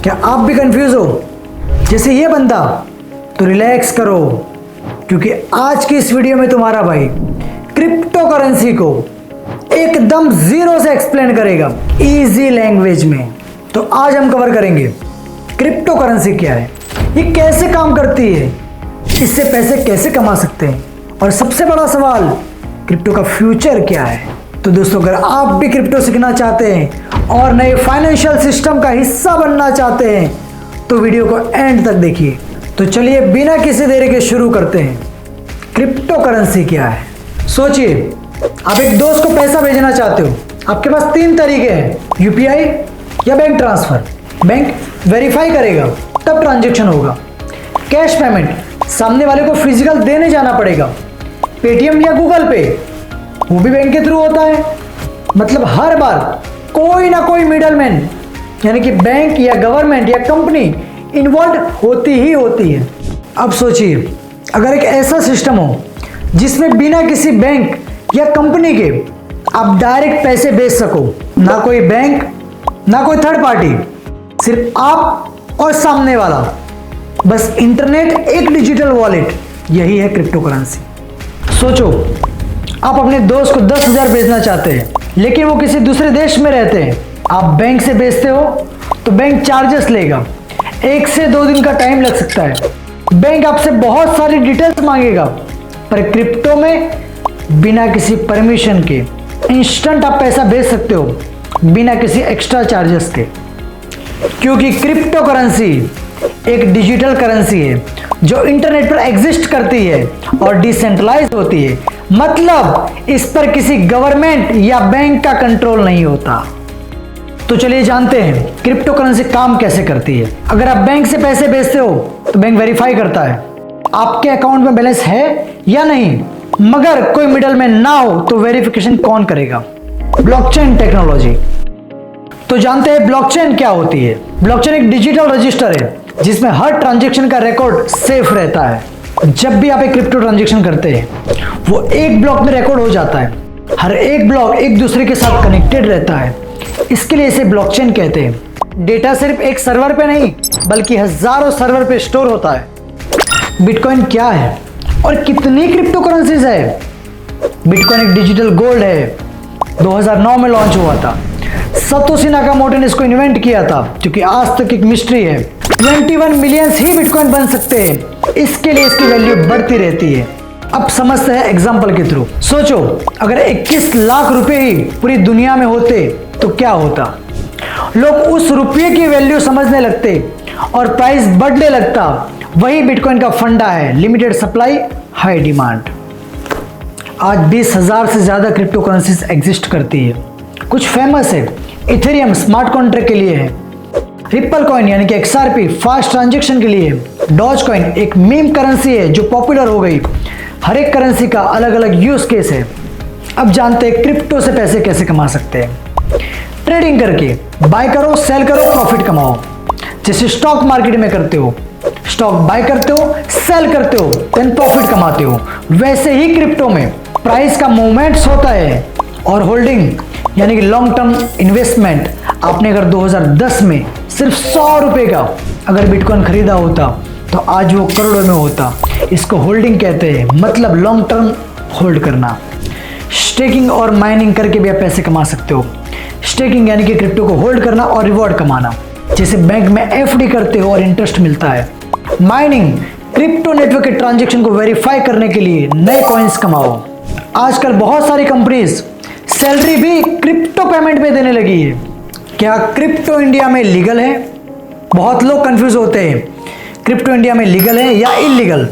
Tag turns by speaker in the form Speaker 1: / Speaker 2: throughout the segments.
Speaker 1: क्या आप भी कंफ्यूज हो जैसे ये बंदा? तो रिलैक्स करो, क्योंकि आज की इस वीडियो में तुम्हारा भाई क्रिप्टो करेंसी को एकदम जीरो से एक्सप्लेन करेगा इजी लैंग्वेज में। तो आज हम कवर करेंगे क्रिप्टो करेंसी क्या है, ये कैसे काम करती है, इससे पैसे कैसे कमा सकते हैं, और सबसे बड़ा सवाल क्रिप्टो का फ्यूचर क्या है। तो दोस्तों, अगर आप भी क्रिप्टो सीखना चाहते हैं और नए फाइनेंशियल सिस्टम का हिस्सा बनना चाहते हैं तो वीडियो को एंड तक देखिए। तो चलिए बिना किसी देरी के शुरू करते हैं। क्रिप्टो करेंसी क्या है? सोचिए, आप एक दोस्त को पैसा भेजना चाहते हो। आपके पास तीन तरीके हैं, यूपीआई या बैंक ट्रांसफर। बैंक वेरीफाई करेगा तब ट्रांजैक्शन होगा। कैश पेमेंट, सामने वाले को फिजिकल देने जाना पड़ेगा। पेटीएम या गूगल पे, वो भी बैंक के थ्रू होता है। मतलब हर बार कोई ना कोई मिडलमैन यानी कि बैंक या गवर्नमेंट या कंपनी इन्वॉल्व होती ही होती है। अब सोचिए, अगर एक ऐसा सिस्टम हो जिसमें बिना किसी बैंक या कंपनी के आप डायरेक्ट पैसे भेज सको, ना कोई बैंक ना कोई थर्ड पार्टी, सिर्फ आप और सामने वाला, बस इंटरनेट, एक डिजिटल वॉलेट, यही है क्रिप्टो करेंसी। सोचो, आप अपने दोस्त को 10,000 भेजना चाहते हैं, लेकिन वो किसी दूसरे देश में रहते हैं। आप बैंक से भेजते हो तो बैंक चार्जेस लेगा, 1 से 2 दिन का टाइम लग सकता है। बैंक आपसे बहुत सारी डिटेल्स मांगेगा, पर क्रिप्टो में बिना किसी परमिशन के इंस्टेंट आप पैसा भेज सकते हो, बिना किसी एक्स्ट्रा चार्जेस के। क्योंकि क्रिप्टो करेंसी एक डिजिटल करेंसी है जो इंटरनेट पर एग्जिस्ट करती है और डिसेंट्रलाइज होती है। मतलब इस पर किसी गवर्नमेंट या बैंक का कंट्रोल नहीं होता। तो चलिए जानते हैं क्रिप्टो करेंसी काम कैसे करती है। अगर आप बैंक से पैसे भेजते हो तो बैंक वेरीफाई करता है आपके अकाउंट में बैलेंस है या नहीं। मगर कोई मिडलमैन ना हो तो वेरिफिकेशन कौन करेगा? Blockchain technology. तो जानते हैं ब्लॉकचेन क्या होती है। ब्लॉकचेन एक डिजिटल रजिस्टर है जिसमें हर ट्रांजैक्शन का रिकॉर्ड सेफ रहता है। जब भी आप एक क्रिप्टो ट्रांजैक्शन करते हैं वो एक ब्लॉक में रिकॉर्ड हो जाता है। हर एक ब्लॉक एक दूसरे के साथ कनेक्टेड रहता है, इसके लिए इसे ब्लॉकचेन कहते हैं। डेटा सिर्फ एक सर्वर पे नहीं बल्कि हजारों सर्वर पे स्टोर होता है। बिटकॉइन क्या है और कितनी क्रिप्टो करेंसीज है? बिटकॉइन एक डिजिटल गोल्ड है, 2009 में लॉन्च हुआ था। सतोशी नाकामोटो ने इसको इन्वेंट किया था, क्योंकि आज तक एक मिस्ट्री है। 21 मिलियन ही बिटकॉइन बन सकते हैं, इसके लिए इसकी वैल्यू बढ़ती रहती है। अब समझते हैं एग्जांपल के थ्रू। सोचो, अगर 21 लाख रुपए ही पूरी दुनिया में होते तो क्या होता? लोग उस रुपये की वैल्यू समझने लगते और प्राइस बढ़ने लगता। वही बिटकॉइन का फंडा है, लिमिटेड सप्लाई हाई डिमांड। आज 20,000 से ज्यादा क्रिप्टो करेंसीज एग्जिस्ट करती है। कुछ फेमस है, इथेरियम स्मार्ट कॉन्ट्रैक्ट के लिए है, रिपल कॉइन यानी कि XRP फास्ट ट्रांजैक्शन के लिए है, डॉज कॉइन एक मीम करेंसी है जो पॉपुलर हो गई। हर एक करेंसी का अलग अलग यूज केस है। अब जानते हैं क्रिप्टो से पैसे कैसे कमा सकते हैं। ट्रेडिंग करके बाय करो, सेल करो, प्रॉफिट कमाओ। जैसे स्टॉक मार्केट में करते हो, स्टॉक बाय करते हो, सेल करते हो, देन प्रॉफिट कमाते हो। वैसे ही क्रिप्टो में प्राइस का मूवमेंट्स होता है और होल्डिंग यानी कि लॉन्ग टर्म इन्वेस्टमेंट। आपने अगर 2010 में सिर्फ 100 रुपए का अगर बिटकॉइन खरीदा होता तो आज वो करोड़ों में होता। इसको होल्डिंग कहते हैं, मतलब लॉन्ग टर्म होल्ड करना। स्टेकिंग और माइनिंग करके भी आप पैसे कमा सकते हो। स्टेकिंग यानी कि क्रिप्टो को होल्ड करना और रिवॉर्ड कमाना, जैसे बैंक में FD करते हो और इंटरेस्ट मिलता है। माइनिंग क्रिप्टो नेटवर्क के ट्रांजैक्शन को वेरीफाई करने के लिए नए कॉइन्स कमाओ। आजकल बहुत सारी कंपनीज सैलरी भी क्रिप्टो पेमेंट में देने लगी है। क्या क्रिप्टो इंडिया में लीगल है? बहुत लोग कंफ्यूज होते हैं, क्रिप्टो इंडिया में लीगल है या इलीगल।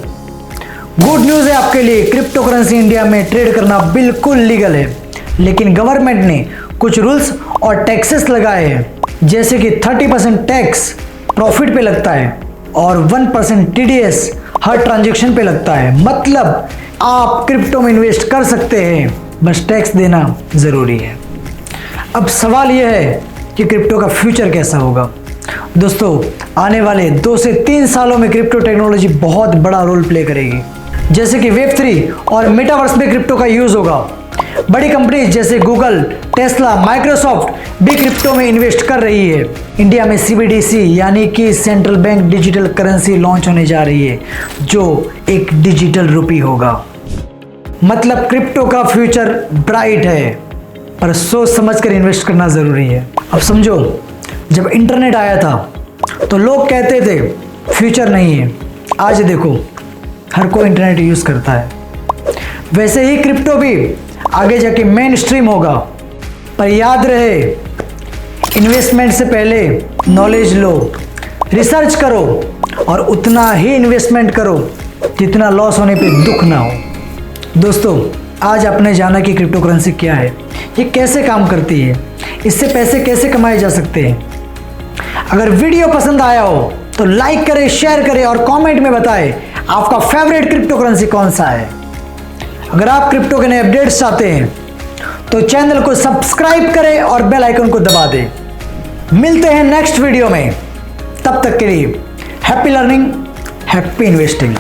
Speaker 1: गुड न्यूज़ है आपके लिए, क्रिप्टो करेंसी इंडिया में ट्रेड करना बिल्कुल लीगल है। लेकिन गवर्नमेंट ने कुछ रूल्स और टैक्सेस लगाए हैं, जैसे कि 30% टैक्स प्रॉफिट पे लगता है और 1% TDS हर ट्रांजैक्शन पे लगता है। मतलब आप क्रिप्टो में इन्वेस्ट कर सकते हैं, बस टैक्स देना जरूरी है। अब सवाल यह है कि क्रिप्टो का फ्यूचर कैसा होगा। दोस्तों, आने वाले 2 से 3 सालों में क्रिप्टो टेक्नोलॉजी बहुत बड़ा रोल प्ले करेगी। जैसे कि Web3 और मेटावर्स में क्रिप्टो का यूज होगा। बड़ी कंपनीज जैसे गूगल, टेस्ला, माइक्रोसॉफ्ट भी क्रिप्टो में इन्वेस्ट कर रही है। इंडिया में CBDC यानी कि central bank digital currency launch होने जा रही है, जो एक डिजिटल रुपी होगा। मतलब क्रिप्टो का फ्यूचर ब्राइट है, पर सोच समझ कर इन्वेस्ट करना जरूरी है। अब समझो, जब इंटरनेट आया था तो लोग कहते थे फ्यूचर नहीं है। आज देखो, हर कोई इंटरनेट यूज करता है। वैसे ही क्रिप्टो भी आगे जाके मेन स्ट्रीम होगा, पर याद रहे, इन्वेस्टमेंट से पहले नॉलेज लो, रिसर्च करो और उतना ही इन्वेस्टमेंट करो जितना लॉस होने पे दुख ना हो। दोस्तों, आज आपने जाना कि क्रिप्टो करेंसी क्या है, ये कैसे काम करती है, इससे पैसे कैसे कमाए जा सकते हैं। अगर वीडियो पसंद आया हो तो लाइक करें, शेयर करें और कमेंट में बताएं आपका फेवरेट क्रिप्टो करेंसी कौन सा है। अगर आप क्रिप्टो के नए अपडेट्स चाहते हैं तो चैनल को सब्सक्राइब करें और बेल आइकन को दबा दें। मिलते हैं नेक्स्ट वीडियो में, तब तक के लिए हैप्पी लर्निंग, हैप्पी इन्वेस्टिंग।